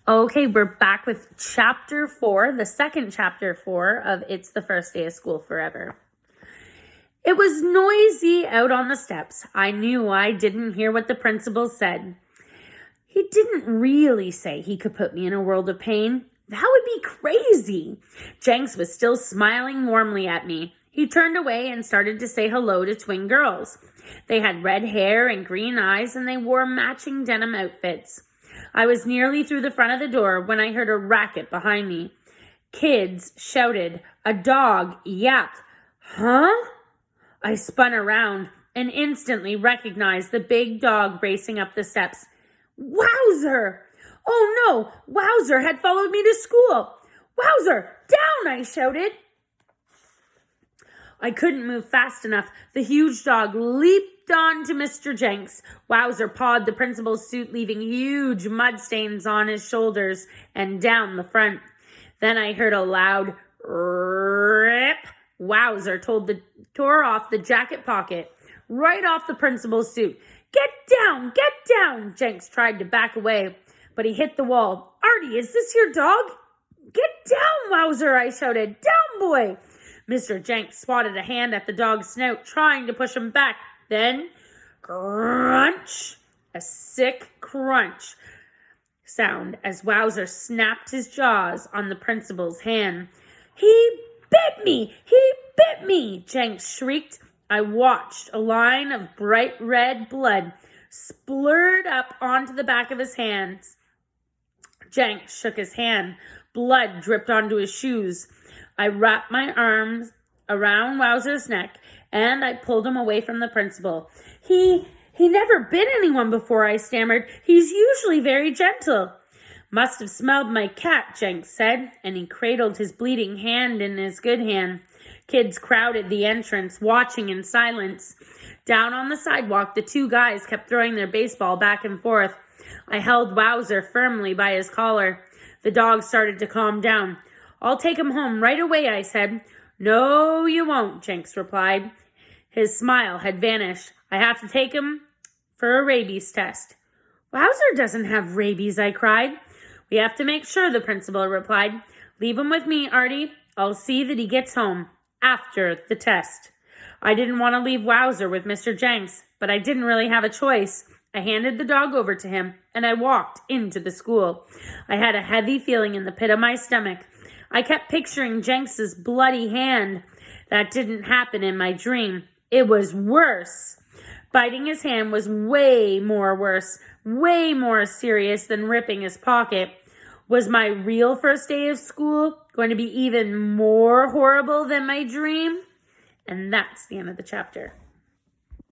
Okay, we're back with chapter 4, the second chapter 4 of It's the First Day of School Forever. It was noisy out on the steps. I knew I didn't hear what the principal said. He didn't really say he could put me in a world of pain. That would be crazy. Jenks was still smiling warmly at me. He turned away and started to say hello to twin girls. They had red hair and green eyes, and they wore matching denim outfits. I was nearly through the front of the door when I heard a racket behind me. Kids shouted. A dog yapped. Huh? I spun around and instantly recognized the big dog racing up the steps. Wowzer! Oh no! Wowzer had followed me to school. Wowzer! Down! I shouted. I couldn't move fast enough. The huge dog leaped onto Mr. Jenks. Wowzer pawed the principal's suit, leaving huge mud stains on his shoulders and down the front. Then I heard a loud rip. Wowzer tore off the jacket pocket, right off the principal's suit. Get down! Get down! Jenks tried to back away, but he hit the wall. Artie, is this your dog? Get down, Wowzer, I shouted. Down, boy! Mr. Jenks swatted a hand at the dog's snout, trying to push him back. Then, crunch! A sick crunch sound as Wowzer snapped his jaws on the principal's hand. He bit me! He bit me! Jenks shrieked. I watched a line of bright red blood splurt up onto the back of his hands. Jenks shook his hand. Blood dripped onto his shoes. I wrapped my arms around Wowzer's neck and I pulled him away from the principal. He never bit anyone before, I stammered. He's usually very gentle. Must have smelled my cat, Jenks said, and he cradled his bleeding hand in his good hand. Kids crowded the entrance, watching in silence. Down on the sidewalk, the two guys kept throwing their baseball back and forth. I held Wowzer firmly by his collar. The dog started to calm down. I'll take him home right away, I said. No, you won't, Jenks replied. His smile had vanished. I have to take him for a rabies test. Wowzer doesn't have rabies, I cried. We have to make sure, the principal replied. Leave him with me, Artie. I'll see that he gets home after the test. I didn't want to leave Wowzer with Mr. Jenks, but I didn't really have a choice. I handed the dog over to him, and I walked into the school. I had a heavy feeling in the pit of my stomach. I kept picturing Jenks's bloody hand. That didn't happen in my dream. It was worse. Biting his hand was way more worse, way more serious than ripping his pocket. Was my real first day of school going to be even more horrible than my dream? And that's the end of the chapter.